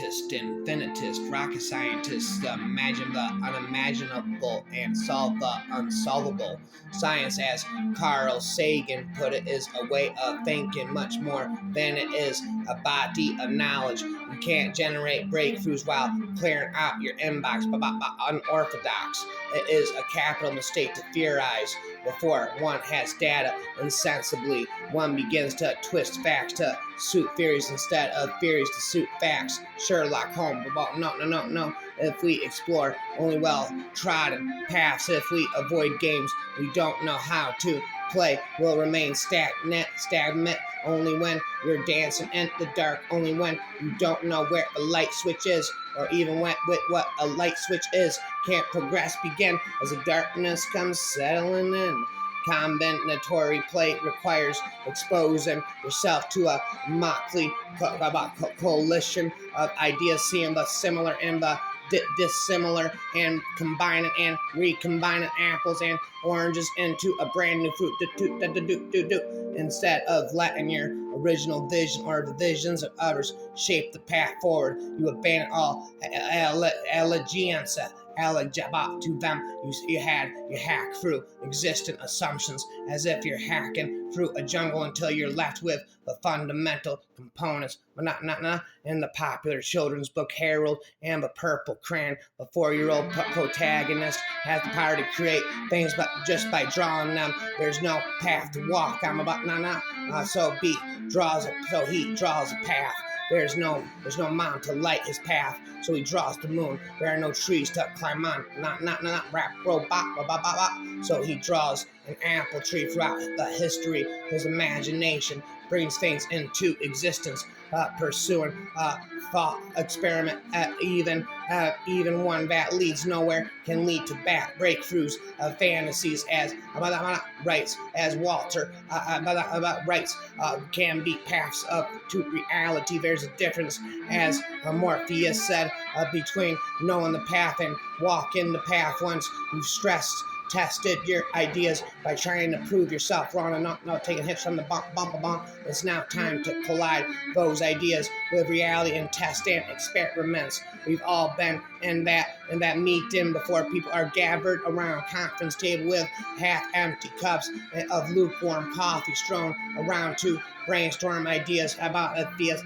infinitist, rocket scientists imagine the unimaginable and solve the unsolvable. Science, as Carl Sagan put it, is a way of thinking much more than it is a body of knowledge. You can't generate breakthroughs while clearing out your inbox. Unorthodox. It is a capital mistake to theorize before one has data. Insensibly, one begins to twist facts to suit theories instead of theories to suit facts. Sherlock Holmes, no. If we explore only well-trodden paths, if we avoid games we don't know how to play, will remain stagnant only when you're dancing in the dark, only when you don't know where the light switch is, or even with what a light switch is. Can't progress begin as the darkness comes settling in. Combinatory play requires exposing yourself to a motley coalition of ideas, seeing the similar and the dissimilar, and combining and recombining apples and oranges into a brand new fruit. Instead of letting your original vision or the visions of others shape the path forward, you abandon all allegiance to them. You hack through existing assumptions as if you're hacking through a jungle until you're left with the fundamental components. In the popular children's book Harold and the Purple Crayon, the 4-year-old protagonist has the power to create things, but just by drawing them, there's no path to walk. So he draws a path. There's no mountain to light his path, so he draws the moon. There are no trees to climb on. So he draws an apple tree. Throughout the history, his imagination brings things into existence, pursuing thought experiment. Even one that leads nowhere can lead to breakthroughs of fantasies, as Walter writes, can be paths up to reality. There's a difference, as Morpheus said, between knowing the path and walking the path. Once you've tested your ideas by trying to prove yourself wrong and not taking hits from the bump. It's now time to collide those ideas with reality and test and experiments. We've all been in that meeting before. People are gathered around a conference table with half-empty cups of lukewarm coffee strewn around to brainstorm ideas about ideas.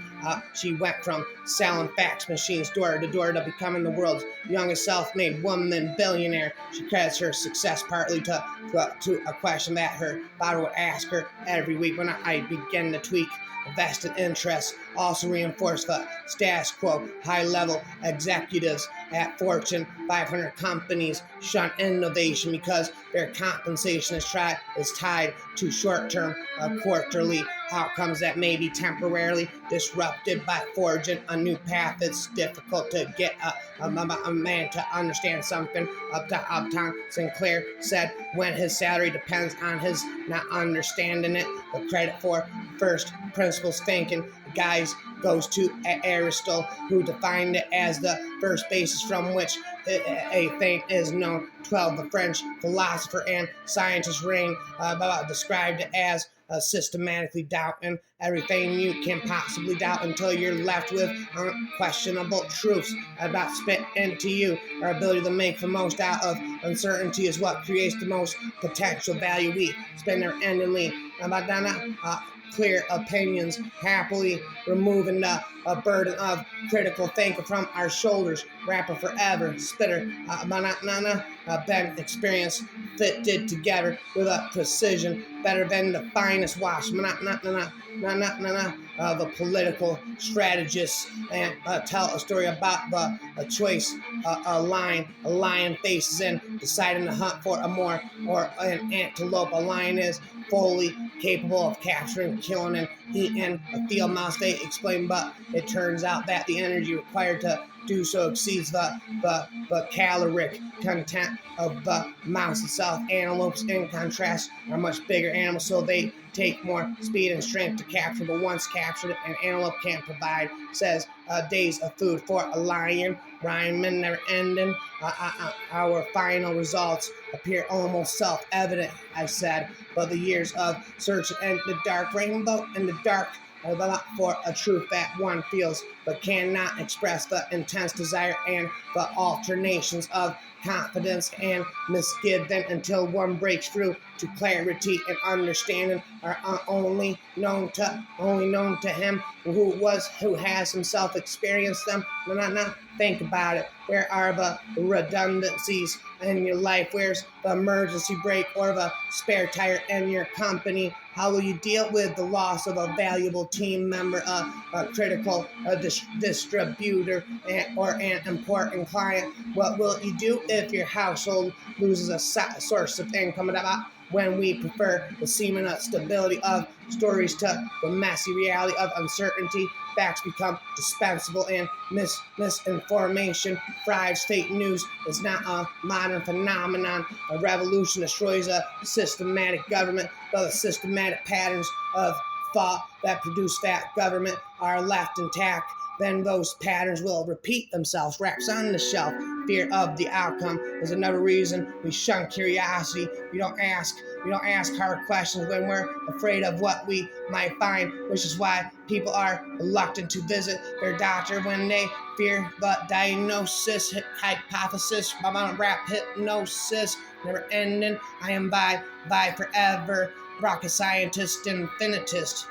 She went from selling fax machines door to door to becoming the world's youngest self-made woman billionaire. She credits her success partly to a question that her father would ask her every week. When I began to tweak vested interests, also reinforce the status quo. High-level executives at Fortune 500 companies shun innovation because their compensation is tied to short-term, quarterly outcomes that may be temporarily disrupted. By forging a new path, it's difficult to get a man to understand something. Uptown Sinclair said, when his salary depends on his not understanding it, the credit for first principles thinking guys goes to Aristotle, who defined it as the first basis from which a thing is known. 12, the French philosopher and scientist Rein described it as systematically doubting everything you can possibly doubt until you're left with unquestionable truths about spit into you. Our ability to make the most out of uncertainty is what creates the most potential value. We spend our endingly clear opinions, happily removing the burden of critical thinking from our shoulders. Rapper forever, spitter, been experience fitted together with a precision better than the finest wash. The political strategists and tell a story about a choice a lion faces in deciding to hunt for an antelope. A lion is fully capable of capturing, killing, and eating a field mouse, they explain, but it turns out that the energy required to do so exceeds the caloric content of the mouse itself. Antelopes, in contrast, are much bigger animals, so they take more speed and strength to capture, but once captured, an antelope can't provide, says, days of food for a lion. Rhyme never ending. Our final results appear almost self-evident, I said, but the years of searching and the dark rainbow and the dark for a truth that one feels but cannot express. The intense desire and the alternations of confidence and misgiving until one breaks through to clarity and understanding are only known to him who has himself experienced them. No. Think about it. Where are the redundancies in your life? Where's the emergency brake or the spare tire in your company? How will you deal with the loss of a valuable team member, a critical distributor, or an important client? What will you do if your household loses a source of income? When we prefer the seeming stability of stories to the messy reality of uncertainty, facts become dispensable and misinformation thrives. Fake news is not a modern phenomenon. A revolution destroys a systematic government, but the systematic patterns of thought that produce that government are left intact. Then those patterns will repeat themselves. Wraps on the shelf. Fear of the outcome is another reason we shun curiosity. We don't ask hard questions when we're afraid of what we might find, which is why people are reluctant to visit their doctor when they fear the diagnosis. Hypothesis, rap hypnosis, never ending. I am by forever. Rocket scientist, infinitist.